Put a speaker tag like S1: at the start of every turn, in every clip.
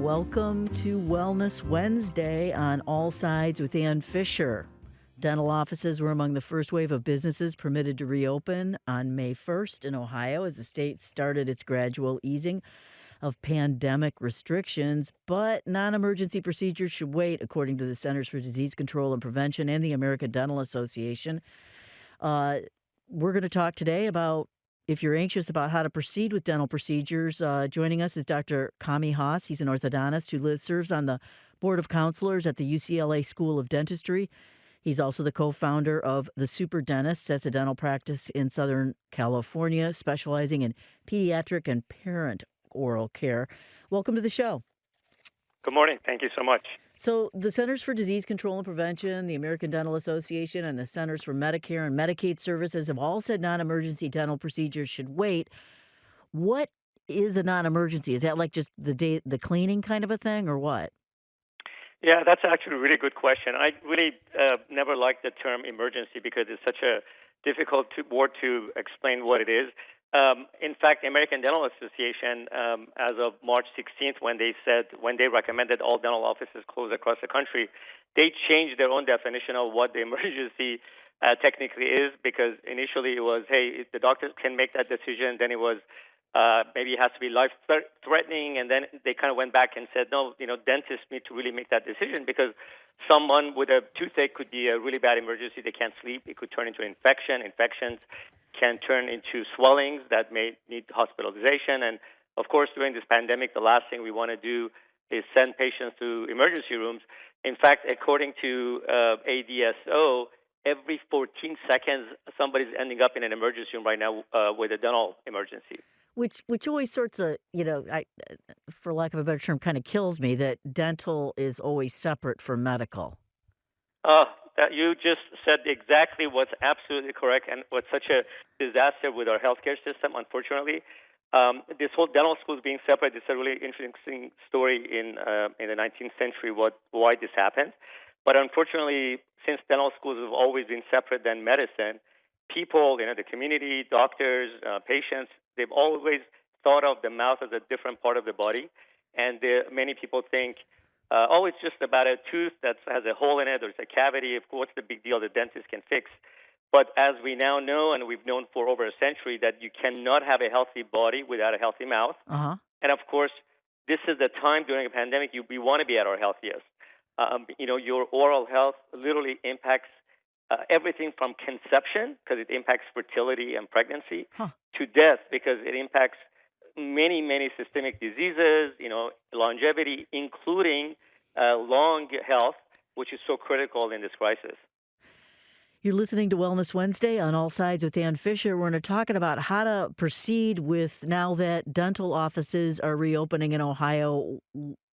S1: Welcome to Wellness Wednesday on All Sides with Ann Fisher. Dental offices were among the first wave of businesses permitted to reopen on May 1st in Ohio as the state started its gradual easing of pandemic restrictions. But non-emergency procedures should wait, according to the Centers for Disease Control and Prevention and the American Dental Association. We're going to talk today about if you're anxious about how to proceed with dental procedures. Joining us is Dr. Kami Haas. He's an orthodontist who serves on the Board of Counselors at the UCLA School of Dentistry. He's also the co-founder of The Super Dentist. That's a dental practice in Southern California, specializing in pediatric and parent oral care. Welcome to the show.
S2: Good morning. Thank you so much.
S1: So the Centers for Disease Control and Prevention, the American Dental Association, and the Centers for Medicare and Medicaid Services have all said non-emergency dental procedures should wait. What is a non-emergency? Is that like just the cleaning kind of a thing, or what?
S2: Yeah, that's actually a really good question. I really never liked the term emergency because it's such a difficult word to explain what it is. In fact, the American Dental Association, as of March 16th, when they recommended all dental offices close across the country, they changed their own definition of what the emergency technically is, because initially it was, hey, the doctor can make that decision. Then it was maybe it has to be life-threatening, and then they kind of went back and said, no, dentists need to really make that decision because someone with a toothache could be a really bad emergency. They can't sleep. It could turn into an infection. Infections can turn into swellings that may need hospitalization. And, of course, during this pandemic, the last thing we want to do is send patients to emergency rooms. In fact, according to ADSO, every 14 seconds, somebody's ending up in an emergency room right now with a dental emergency.
S1: Which always sorts of, for lack of a better term, kind of kills me that dental is always separate from medical.
S2: You just said exactly what's absolutely correct and what's such a disaster with our healthcare system, unfortunately. This whole dental schools being separate is a really interesting story in the 19th century, why this happened. But unfortunately, since dental schools have always been separate than medicine, people, the community, doctors, patients, they've always thought of the mouth as a different part of the body. And many people think, it's just about a tooth that has a hole in it, or it's a cavity. What's the big deal? The dentist can fix. But as we now know, and we've known for over a century, that you cannot have a healthy body without a healthy mouth.
S1: Uh-huh.
S2: And of course, this is the time during a pandemic we want to be at our healthiest. Your oral health literally impacts everything from conception, because it impacts fertility and pregnancy, to death, because it impacts many, many systemic diseases, longevity, including lung health, which is so critical in this crisis.
S1: You're listening to Wellness Wednesday on All Sides with Ann Fisher. We're going to talking about how to proceed with, now that dental offices are reopening in Ohio,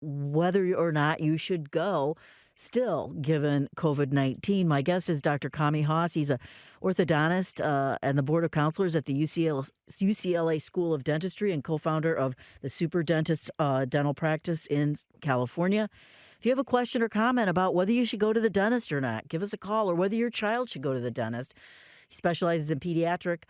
S1: whether or not you should go still, given COVID-19. My guest is Dr. Kami Haas. He's an orthodontist and the Board of Counselors at the UCLA School of Dentistry and co-founder of the Super Dentist dental practice in California. If you have a question or comment about whether you should go to the dentist or not, give us a call, or whether your child should go to the dentist. He specializes in pediatric.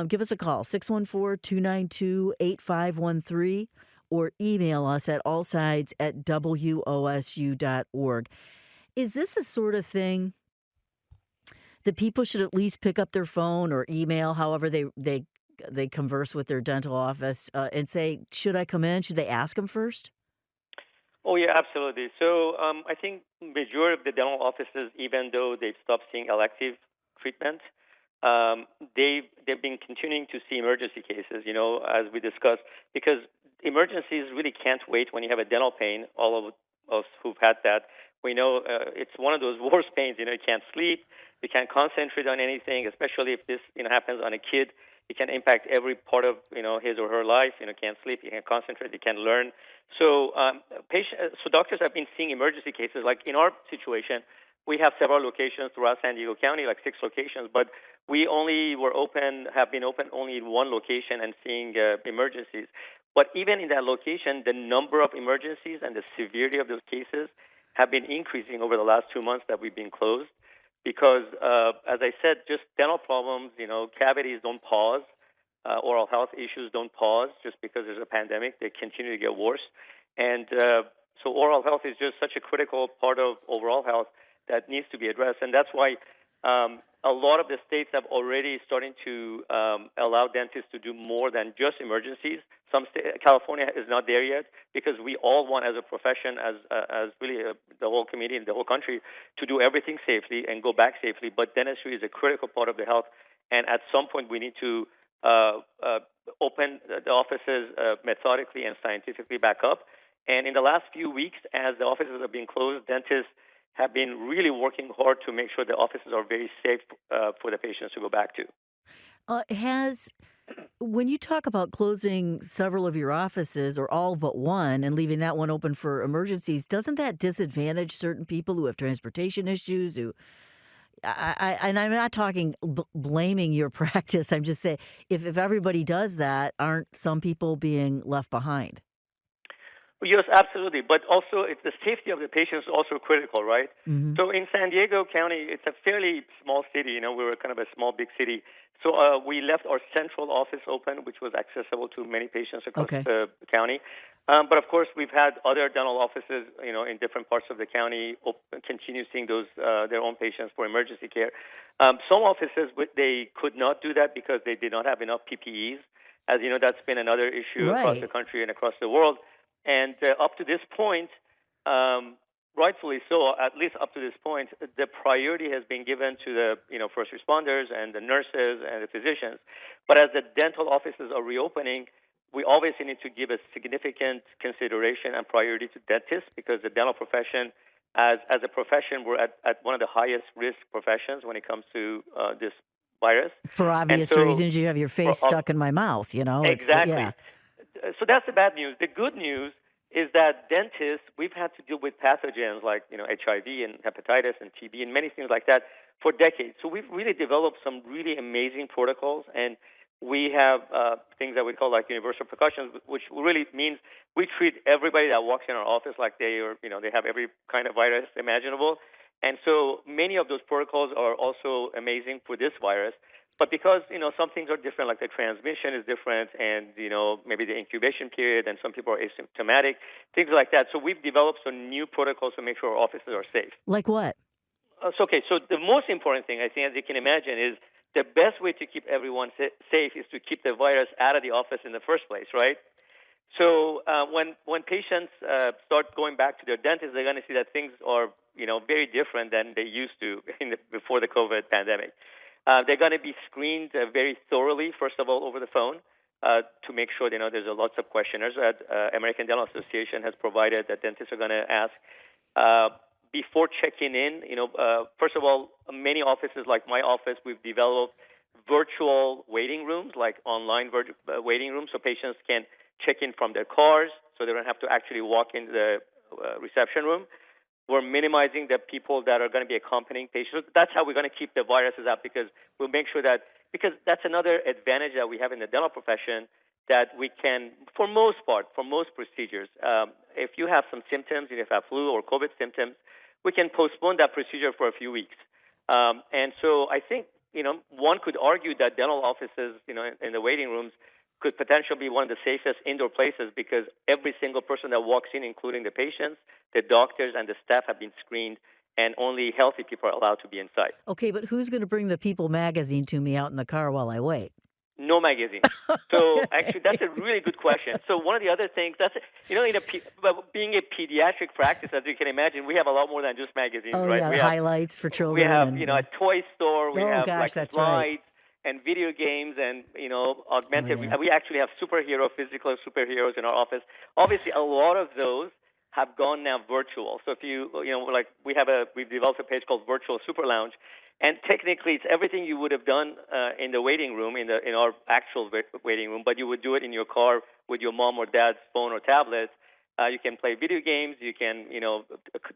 S1: Give us a call, 614-292-8513, or email us at allsides@wosu.org. Is this a sort of thing that people should at least pick up their phone or email, however they converse with their dental office, and say, should I come in? Should they ask them first?
S2: Oh, yeah, absolutely. So I think majority of the dental offices, even though they've stopped seeing elective treatment, they've been continuing to see emergency cases, as we discussed, because emergencies really can't wait when you have a dental pain. All of us who've had that, we know it's one of those worst pains. You can't sleep, you can't concentrate on anything, especially if this happens on a kid. It can impact every part of his or her life. Can't sleep, you can't concentrate, you can't learn. So doctors have been seeing emergency cases. Like in our situation, we have several locations throughout San Diego County, like 6 locations, but we have been open only in one location and seeing emergencies. But even in that location, the number of emergencies and the severity of those cases have been increasing over the last 2 months that we've been closed. Because, as I said, just dental problems, cavities don't pause. Oral health issues don't pause just because there's a pandemic. They continue to get worse. And, So oral health is just such a critical part of overall health that needs to be addressed, and that's why a lot of the states have already starting to allow dentists to do more than just emergencies. California is not there yet because we all want, as a profession, as really the whole community and the whole country, to do everything safely and go back safely. But dentistry is a critical part of the health, and at some point we need to open the offices methodically and scientifically back up. And in the last few weeks, as the offices have been closed, dentists have been really working hard to make sure the offices are very safe for the patients to go back to.
S1: When you talk about closing several of your offices or all but one and leaving that one open for emergencies, doesn't that disadvantage certain people who have transportation issues? And I'm not talking blaming your practice. I'm just saying if everybody does that, aren't some people being left behind?
S2: Well, yes, absolutely. But also, it's the safety of the patients is also critical, right?
S1: Hmm.
S2: So in San Diego County, it's a fairly small city. We were kind of a small, big city. So we left our central office open, which was accessible to many patients across
S1: Okay.
S2: the county. But of course, we've had other dental offices, in different parts of the county, continue seeing those their own patients for emergency care. Some offices they could not do that because they did not have enough PPEs. As you know, that's been another issue across the
S1: Right.
S2: country and across the world. And up to this point, rightfully so, at least up to this point, the priority has been given to the first responders and the nurses and the physicians. But as the dental offices are reopening, we obviously need to give a significant consideration and priority to dentists because the dental profession, as a profession, we're at one of the highest risk professions when it comes to this virus.
S1: For
S2: And
S1: obvious
S2: so,
S1: reasons, you have your
S2: for
S1: face stuck in my mouth. It's
S2: exactly.
S1: yeah.
S2: So that's the bad news. The good news is that dentists, we've had to deal with pathogens like HIV and hepatitis and TB and many things like that for decades. So we've really developed some really amazing protocols, and we have things that we call like universal precautions, which really means we treat everybody that walks in our office like they have every kind of virus imaginable. And so many of those protocols are also amazing for this virus. But because, some things are different, like the transmission is different and, maybe the incubation period and some people are asymptomatic, things like that. So we've developed some new protocols to make sure our offices are safe.
S1: Like what?
S2: So the most important thing, I think, as you can imagine, is the best way to keep everyone safe is to keep the virus out of the office in the first place, right? So when patients start going back to their dentist, they're going to see that things are, very different than they used to before the COVID pandemic. They're going to be screened very thoroughly, first of all, over the phone to make sure there's lots of questionnaires that American Dental Association has provided that dentists are going to ask before checking in. First of all, many offices like my office, we've developed virtual waiting rooms, like online waiting rooms, so patients can check in from their cars, so they don't have to actually walk into the reception room. We're minimizing the people that are going to be accompanying patients. That's how we're going to keep the viruses out because we'll make sure that, because that's another advantage that we have in the dental profession, that we can, for most procedures, if you have some symptoms, if you have flu or COVID symptoms, we can postpone that procedure for a few weeks. And so I think, one could argue that dental offices, in the waiting rooms, could potentially be one of the safest indoor places because every single person that walks in, including the patients, the doctors, and the staff have been screened, and only healthy people are allowed to be inside.
S1: Okay, but who's going to bring the People magazine to me out in the car while I wait?
S2: No magazine. So actually, that's a really good question. So one of the other things, being a pediatric practice, as you can imagine, we have a lot more than just magazines,
S1: Oh
S2: right?
S1: yeah,
S2: We
S1: the
S2: have
S1: highlights for children.
S2: we have
S1: and,
S2: a toy store. We
S1: oh
S2: have
S1: gosh,
S2: like
S1: that's
S2: slides
S1: right.
S2: and video games and augmented.
S1: Oh, yeah.
S2: We actually have physical superheroes in our office. Obviously, a lot of those have gone now virtual. So if we've developed a page called Virtual Super Lounge, and technically it's everything you would have done in the waiting room in our actual waiting room, but you would do it in your car with your mom or dad's phone or tablet. You can play video games. You can,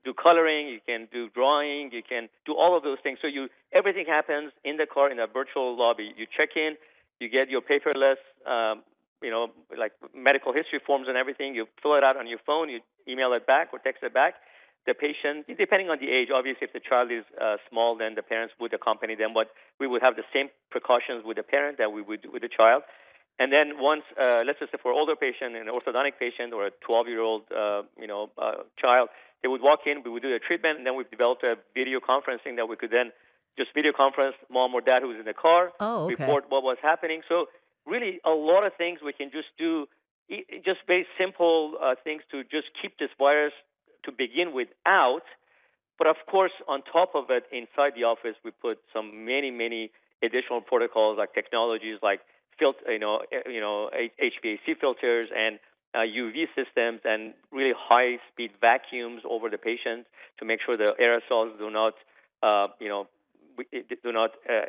S2: do coloring. You can do drawing. You can do all of those things. So everything happens in the car in a virtual lobby. You check in. You get your paperless, like medical history forms and everything. You fill it out on your phone. You email it back or text it back. The patient, depending on the age, obviously, if the child is small, then the parents would accompany them. But we would have the same precautions with the parent that we would with the child. And then once, let's just say for an older patient, an orthodontic patient, or a 12-year-old, child, they would walk in, we would do the treatment, and then we've developed a video conferencing that we could then just video conference mom or dad who's in the car,
S1: Oh, okay.
S2: report what was happening. So really, a lot of things we can just do, just very simple things to just keep this virus to begin with out. But of course, on top of it, inside the office, we put many additional protocols like technologies like HVAC filters and UV systems and really high-speed vacuums over the patient to make sure the aerosols do not,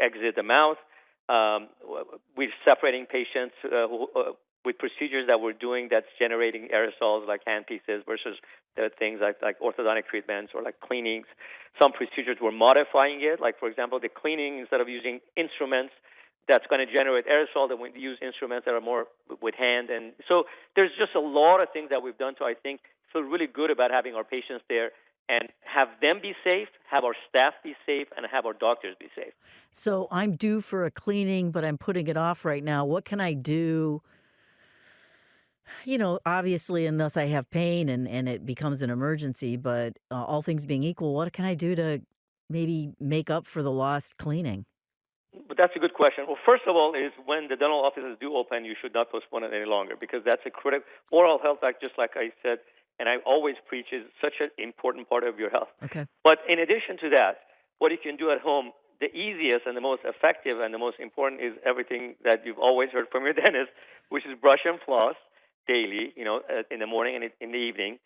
S2: exit the mouth. We're separating patients with procedures that we're doing that's generating aerosols like hand pieces versus things like orthodontic treatments or like cleanings. Some procedures we're modifying it, like for example, the cleaning, instead of using instruments that's going to generate aerosol, that we use instruments that are more with hand. And so there's just a lot of things that we've done to, I think, feel really good about having our patients there and have them be safe, have our staff be safe, and have our doctors be safe.
S1: So I'm due for a cleaning, but I'm putting it off right now. What can I do? Obviously, unless I have pain and it becomes an emergency, but all things being equal, what can I do to maybe make up for the lost cleaning?
S2: But that's a good question. Well, first of all, is when the dental offices do open, you should not postpone it any longer because that's a critical oral health act, just like I said, and I always preach, is such an important part of your health.
S1: Okay.
S2: But in addition to that, what you can do at home, the easiest and the most effective and the most important is everything that you've always heard from your dentist, which is brush and floss daily, in the morning and in the evening.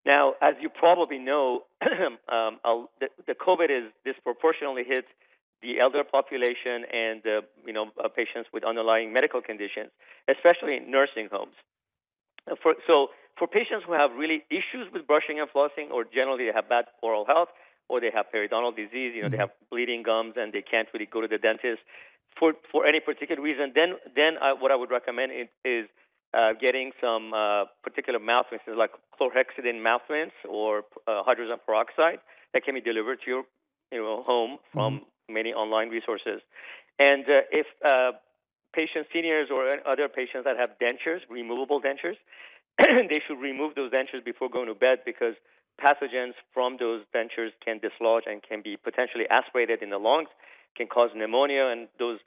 S2: Now, as you probably know, the COVID is disproportionately hit the elder population and patients with underlying medical conditions, especially in nursing homes. For patients who have really issues with brushing and flossing, or generally they have bad oral health, or they have periodontal disease, they have bleeding gums and they can't really go to the dentist for any particular reason, then what I would recommend is getting some particular mouth rinses like chlorhexidine mouth rinse or hydrogen peroxide that can be delivered to your home from many online resources. And if patients, seniors, or other patients that have dentures, removable dentures, they should remove those dentures before going to bed because pathogens from those dentures can dislodge and can be potentially aspirated in the lungs, can cause pneumonia, and those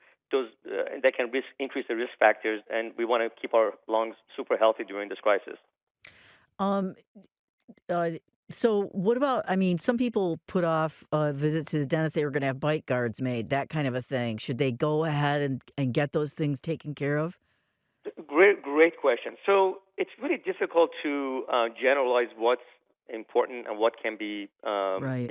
S2: that can increase the risk factors. And we want to keep our lungs super healthy during this crisis.
S1: Um, uh, so what about, some people put off visits to the dentist. They were going to have bite guards made, that kind of a thing. Should they go ahead and get those things taken care of?
S2: Great question. So it's really difficult to generalize what's important and what can be
S1: Right.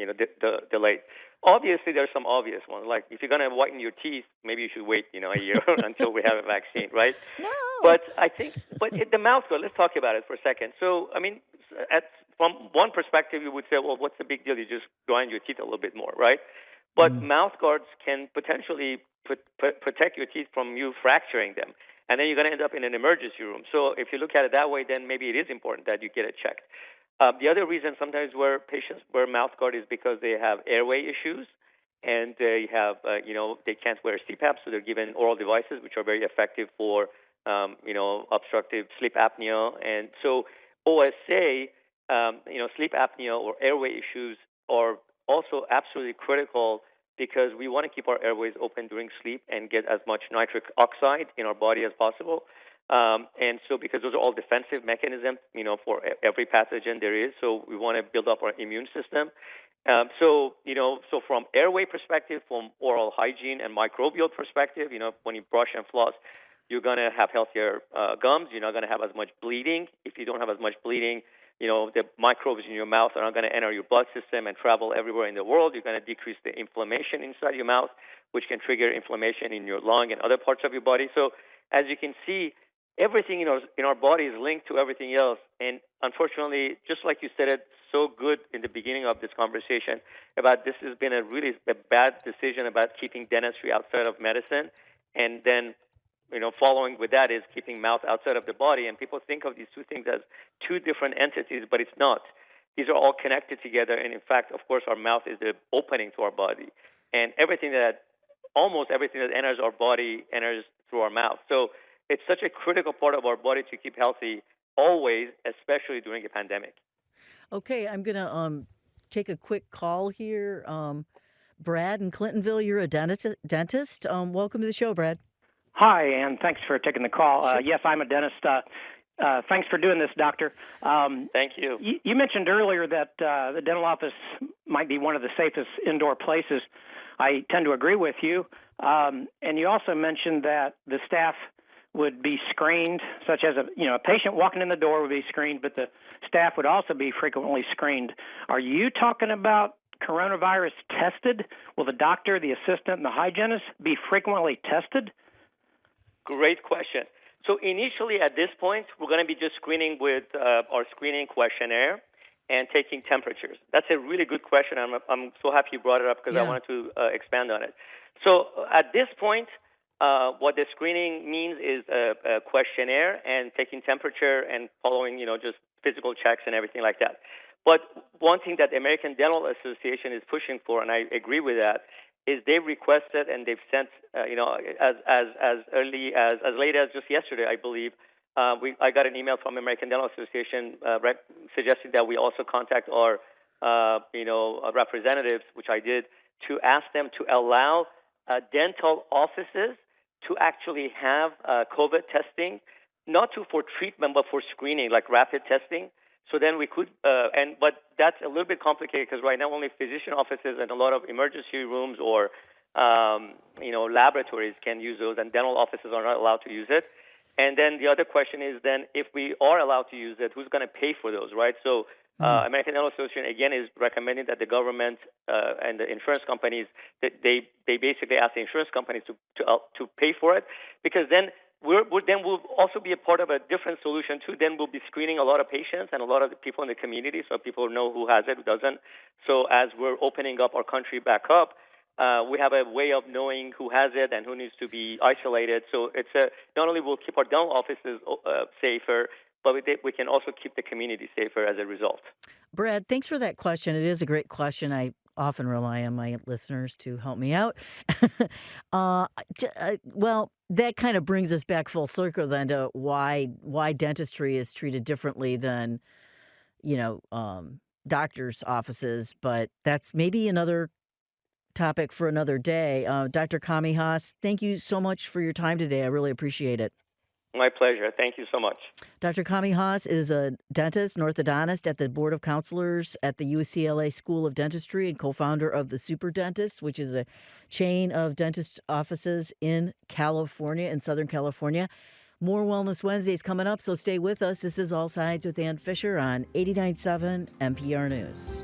S2: delayed. Obviously, there are some obvious ones. Like if you're going to whiten your teeth, maybe you should wait a year until we have a vaccine, right?
S1: No.
S2: But the mouth guard. Let's talk about it for a second. So from one perspective, you would say, well, what's the big deal? You just grind your teeth a little bit more, right? But mouth guards can potentially protect your teeth from you fracturing them. And then you're going to end up in an emergency room. So if you look at it that way, then maybe it is important that you get it checked. The other reason sometimes where patients wear mouth guard is because they have airway issues and they have, they can't wear CPAP, so they're given oral devices, which are very effective for, obstructive sleep apnea. And so OSA, sleep apnea or airway issues are also absolutely critical because we want to keep our airways open during sleep and get as much nitric oxide in our body as possible. And so because those are all defensive mechanisms, for every pathogen there is, so we want to build up our immune system. So from airway perspective, from oral hygiene and microbial perspective, when you brush and floss, you're going to have healthier gums. You're not going to have as much bleeding. If you don't have as much bleeding, the microbes in your mouth are not going to enter your blood system and travel everywhere in the world. You're going to decrease the inflammation inside your mouth, which can trigger inflammation in your lung and other parts of your body. So as you can see, everything in our body is linked to everything else. And unfortunately, just like you said it so good in the beginning of this conversation about this has been a bad decision about keeping dentistry outside of medicine. And then following with that is keeping mouth outside of the body. And people think of these two things as two different entities, but it's not. These are all connected together. And in fact, of course, our mouth is the opening to our body. And almost everything that enters our body enters through our mouth. So it's such a critical part of our body to keep healthy always, especially during a pandemic.
S1: Okay, I'm going to take a quick call here. Brad in Clintonville, you're a dentist. Welcome to the show, Brad.
S3: Hi, and thanks for taking the call.
S1: Sure.
S3: Yes, I'm a dentist. Thanks for doing this, doctor.
S2: Thank you.
S3: You mentioned earlier that the dental office might be one of the safest indoor places. I tend to agree with you. And you also mentioned that the staff would be screened, such as a patient walking in the door would be screened, but the staff would also be frequently screened. Are you talking about coronavirus tested? Will the doctor, the assistant, and the hygienist be frequently tested?
S2: Great question. So initially at this point, we're going to be just screening with our screening questionnaire and taking temperatures. That's a really good question. I'm so happy you brought it up because I wanted to expand on it. So at this point, what the screening means is a questionnaire and taking temperature and following, just physical checks and everything like that. But one thing that the American Dental Association is pushing for, and I agree with that, is they've requested and they've sent, as late as just yesterday, I believe, I got an email from American Dental Association suggesting that we also contact our, representatives, which I did, to ask them to allow dental offices to actually have COVID testing, not for treatment, but for screening, like rapid testing. So then we could, but that's a little bit complicated because right now only physician offices and a lot of emergency rooms or, laboratories can use those, and dental offices are not allowed to use it. And then the other question is then if we are allowed to use it, who's going to pay for those, right? So American Dental Association, again, is recommending that the government and the insurance companies, that they basically ask the insurance companies to pay for it, because then we'll also be a part of a different solution too. Then we'll be screening a lot of patients and a lot of the people in the community, so people know who has it, who doesn't. So as we're opening up our country back up, we have a way of knowing who has it and who needs to be isolated. So it's not only will keep our dental offices safer, but we can also keep the community safer as a result.
S1: Brad, thanks for that question. It is a great question. I often rely on my listeners to help me out. Well, that kind of brings us back full circle then to why dentistry is treated differently than, doctors' offices. But that's maybe another topic for another day. Dr. Kami Haas, thank you so much for your time today. I really appreciate it.
S2: My pleasure. Thank you so much.
S1: Dr. Kami Haas is a dentist and orthodontist at the Board of Counselors at the UCLA School of Dentistry and co-founder of the Super Dentist, which is a chain of dentist offices in California, in Southern California. More Wellness Wednesdays coming up, so stay with us. This is All Sides with Ann Fisher on 89.7 NPR News.